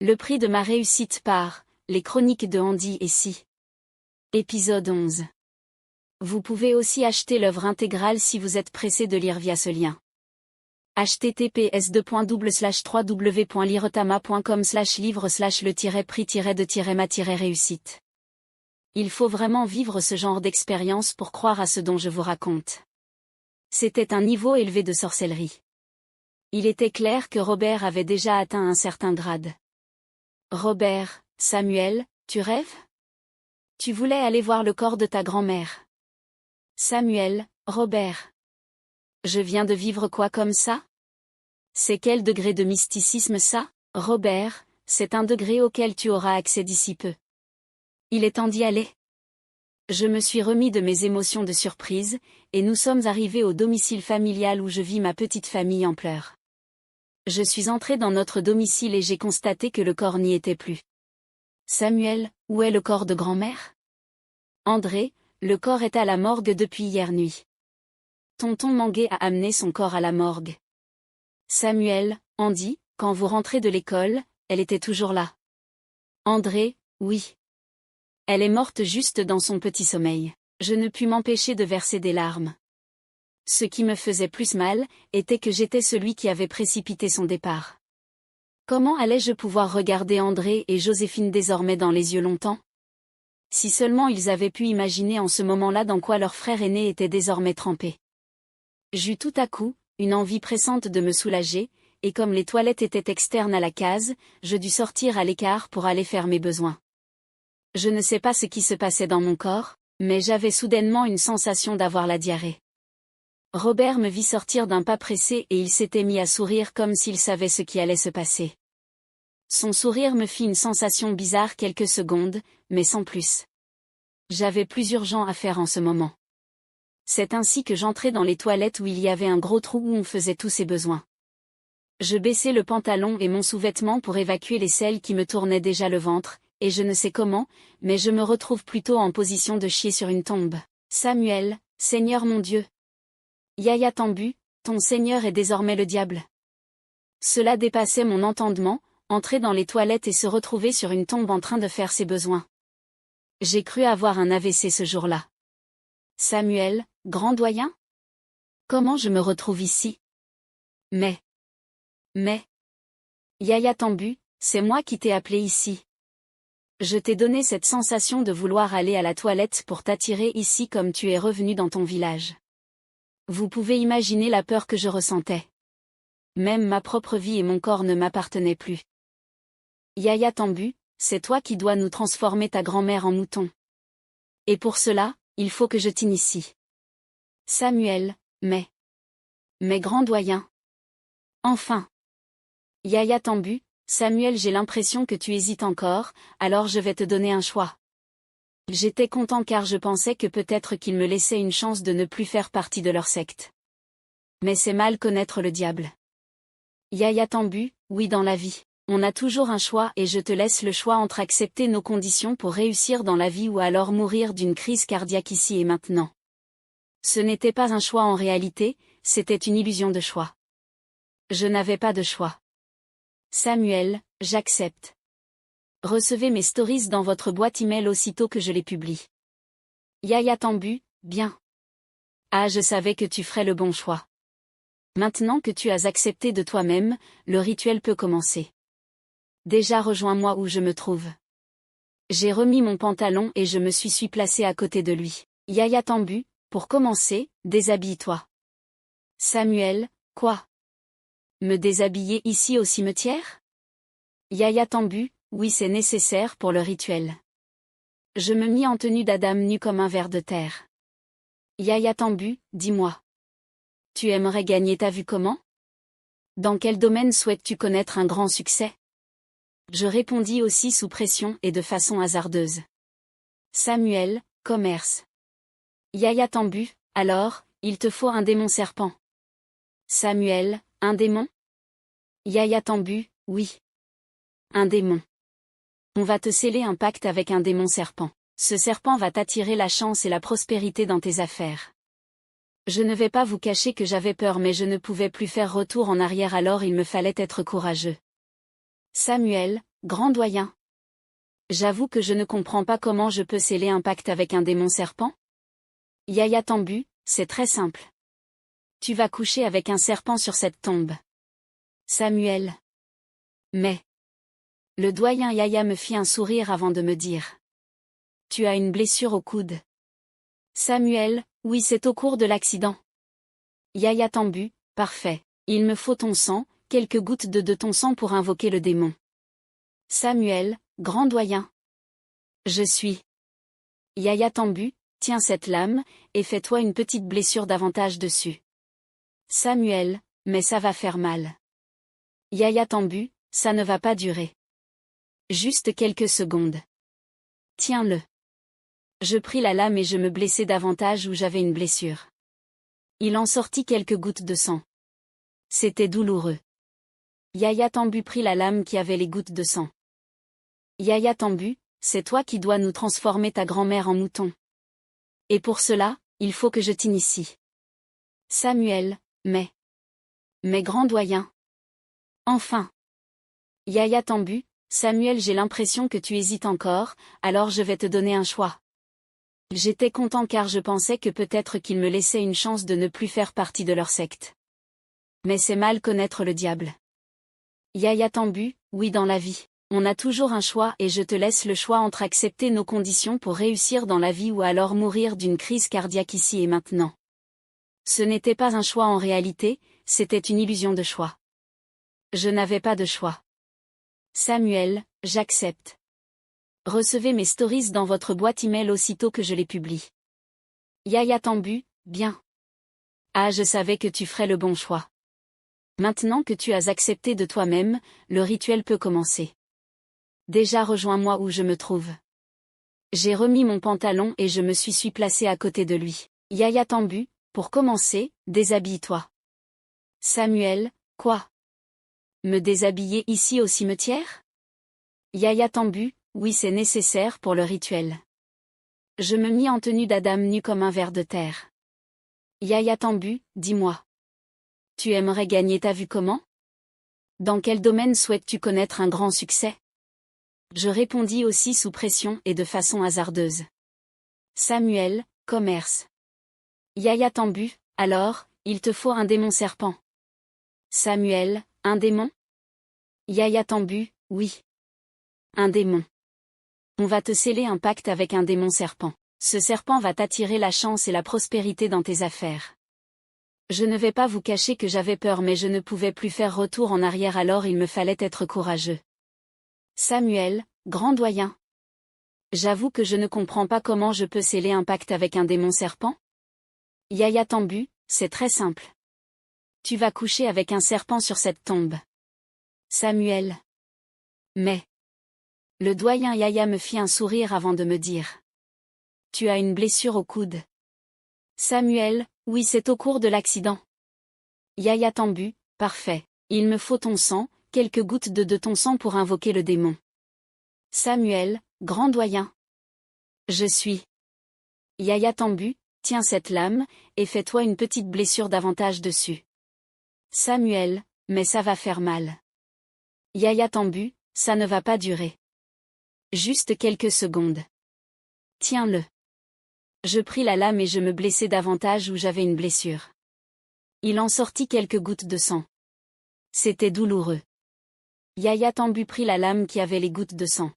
Le prix de ma réussite par Les Chroniques de Andy et Si. Épisode 11. Vous pouvez aussi acheter l'œuvre intégrale si vous êtes pressé de lire via ce lien. https://www.liretama.com/livre/le-prix-de-ma-réussite. Il faut vraiment vivre ce genre d'expérience pour croire à ce dont je vous raconte. C'était un niveau élevé de sorcellerie. Il était clair que Robert avait déjà atteint un certain grade. Robert, Samuel, tu rêves? Tu voulais aller voir le corps de ta grand-mère. Samuel, Robert. Je viens de vivre quoi comme ça? C'est quel degré de mysticisme ça? Robert, c'est un degré auquel tu auras accès d'ici peu. Il est temps d'y aller. Je me suis remis de mes émotions de surprise, et nous sommes arrivés au domicile familial où je vis ma petite famille en pleurs. Je suis entré dans notre domicile et j'ai constaté que le corps n'y était plus. Samuel, où est le corps de grand-mère? André, le corps est à la morgue depuis hier nuit. Tonton Manguet a amené son corps à la morgue. Samuel, Andy, quand vous rentrez de l'école, elle était toujours là. André, oui. Elle est morte juste dans son petit sommeil. Je ne pus m'empêcher de verser des larmes. Ce qui me faisait plus mal, était que j'étais celui qui avait précipité son départ. Comment allais-je pouvoir regarder André et Joséphine désormais dans les yeux longtemps? Si seulement ils avaient pu imaginer en ce moment-là dans quoi leur frère aîné était désormais trempé. J'eus tout à coup, une envie pressante de me soulager, et comme les toilettes étaient externes à la case, je dus sortir à l'écart pour aller faire mes besoins. Je ne sais pas ce qui se passait dans mon corps, mais j'avais soudainement une sensation d'avoir la diarrhée. Robert me vit sortir d'un pas pressé et il s'était mis à sourire comme s'il savait ce qui allait se passer. Son sourire me fit une sensation bizarre quelques secondes, mais sans plus. J'avais plus urgent à faire en ce moment. C'est ainsi que j'entrai dans les toilettes où il y avait un gros trou où on faisait tous ses besoins. Je baissai le pantalon et mon sous-vêtement pour évacuer les selles qui me tournaient déjà le ventre, et je ne sais comment, mais je me retrouve plutôt en position de chier sur une tombe. Samuel, Seigneur mon Dieu. Yaya Tambu, ton Seigneur est désormais le diable. Cela dépassait mon entendement, entrer dans les toilettes et se retrouver sur une tombe en train de faire ses besoins. J'ai cru avoir un AVC ce jour-là. Samuel, grand doyen? Comment je me retrouve ici? Mais. Yaya Tambu, c'est moi qui t'ai appelé ici. Je t'ai donné cette sensation de vouloir aller à la toilette pour t'attirer ici comme tu es revenu dans ton village. Vous pouvez imaginer la peur que je ressentais. Même ma propre vie et mon corps ne m'appartenaient plus. Yaya Tambu, c'est toi qui dois nous transformer ta grand-mère en mouton. Et pour cela, il faut que je t'initie. Samuel, mais grand doyen. Enfin. Yaya Tambu, Samuel, j'ai l'impression que tu hésites encore, alors je vais te donner un choix. J'étais content car je pensais que peut-être qu'ils me laissaient une chance de ne plus faire partie de leur secte. Mais c'est mal connaître le diable. Yaya Tambu, oui, dans la vie, on a toujours un choix et je te laisse le choix entre accepter nos conditions pour réussir dans la vie ou alors mourir d'une crise cardiaque ici et maintenant. Ce n'était pas un choix en réalité, c'était une illusion de choix. Je n'avais pas de choix. Samuel, j'accepte. Recevez mes stories dans votre boîte email aussitôt que je les publie. Yaya Tambu, bien. Ah, je savais que tu ferais le bon choix. Maintenant que tu as accepté de toi-même, le rituel peut commencer. Déjà rejoins-moi où je me trouve. J'ai remis mon pantalon et je me suis placé à côté de lui. Yaya Tambu, pour commencer, déshabille-toi. Samuel, quoi? Me déshabiller ici au cimetière? Yaya Tambu, oui, c'est nécessaire pour le rituel. Je me mis en tenue d'Adam nu comme un ver de terre. Yaya Tambu, dis-moi. Tu aimerais gagner ta vue comment? Dans quel domaine souhaites-tu connaître un grand succès? Je répondis aussi sous pression et de façon hasardeuse. Samuel, commerce. Yaya Tambu, alors, il te faut un démon serpent. Samuel, un démon? Yaya Tambu, oui. Un démon. On va te sceller un pacte avec un démon serpent. Ce serpent va t'attirer la chance et la prospérité dans tes affaires. Je ne vais pas vous cacher que j'avais peur mais je ne pouvais plus faire retour en arrière alors il me fallait être courageux. Samuel, grand doyen. J'avoue que je ne comprends pas comment je peux sceller un pacte avec un démon serpent. Yaya Tambu, c'est très simple. Tu vas coucher avec un serpent sur cette tombe. Samuel. Mais. Le doyen Yaya me fit un sourire avant de me dire. Tu as une blessure au coude. Samuel, oui, c'est au cours de l'accident. Yaya Tambu, parfait. Il me faut ton sang, quelques gouttes de ton sang pour invoquer le démon. Samuel, grand doyen. Je suis. Yaya Tambu, tiens cette lame, et fais-toi une petite blessure davantage dessus. Samuel, mais ça va faire mal. Yaya Tambu, ça ne va pas durer. Juste quelques secondes. Tiens-le. Je pris la lame et je me blessai davantage où j'avais une blessure. Il en sortit quelques gouttes de sang. C'était douloureux. Yaya Tambu prit la lame qui avait les gouttes de sang. Yaya Tambu, c'est toi qui dois nous transformer ta grand-mère en mouton. Et pour cela, il faut que je t'initie. Samuel, mais grand doyen. Enfin. Yaya Tambu, Samuel, j'ai l'impression que tu hésites encore, alors je vais te donner un choix. J'étais content car je pensais que peut-être qu'ils me laissaient une chance de ne plus faire partie de leur secte. Mais c'est mal connaître le diable. Yaya Tambu, oui, dans la vie, on a toujours un choix et je te laisse le choix entre accepter nos conditions pour réussir dans la vie ou alors mourir d'une crise cardiaque ici et maintenant. Ce n'était pas un choix en réalité, c'était une illusion de choix. Je n'avais pas de choix. Samuel, j'accepte. Recevez mes stories dans votre boîte email aussitôt que je les publie. Yaya Tambu, bien. Ah, je savais que tu ferais le bon choix. Maintenant que tu as accepté de toi-même, le rituel peut commencer. Déjà rejoins-moi où je me trouve. J'ai remis mon pantalon et je me suis placé à côté de lui. Yaya Tambu, pour commencer, déshabille-toi. Samuel, quoi? Me déshabiller ici au cimetière? Yaya Tambu, oui, c'est nécessaire pour le rituel. Je me mis en tenue d'Adam nu comme un ver de terre. Yaya Tambu, dis-moi. Tu aimerais gagner ta vue comment? Dans quel domaine souhaites-tu connaître un grand succès? Je répondis aussi sous pression et de façon hasardeuse. Samuel, commerce. Yaya Tambu, alors, il te faut un démon serpent. Samuel, un démon? Yaya Tambu, oui. Un démon. On va te sceller un pacte avec un démon serpent. Ce serpent va t'attirer la chance et la prospérité dans tes affaires. Je ne vais pas vous cacher que j'avais peur mais je ne pouvais plus faire retour en arrière alors il me fallait être courageux. Samuel, grand doyen. J'avoue que je ne comprends pas comment je peux sceller un pacte avec un démon serpent. Yaya Tambu, c'est très simple. Tu vas coucher avec un serpent sur cette tombe. Samuel. Mais. Le doyen Yaya me fit un sourire avant de me dire. Tu as une blessure au coude. Samuel, oui, c'est au cours de l'accident. Yaya Tambu, parfait. Il me faut ton sang, quelques gouttes de ton sang pour invoquer le démon. Samuel, grand doyen. Je suis. Yaya Tambu, tiens cette lame, et fais-toi une petite blessure davantage dessus. Samuel, mais ça va faire mal. Yaya Tambu, ça ne va pas durer. Juste quelques secondes. Tiens-le. Je pris la lame et je me blessai davantage où j'avais une blessure. Il en sortit quelques gouttes de sang. C'était douloureux. Yaya Tambu prit la lame qui avait les gouttes de sang.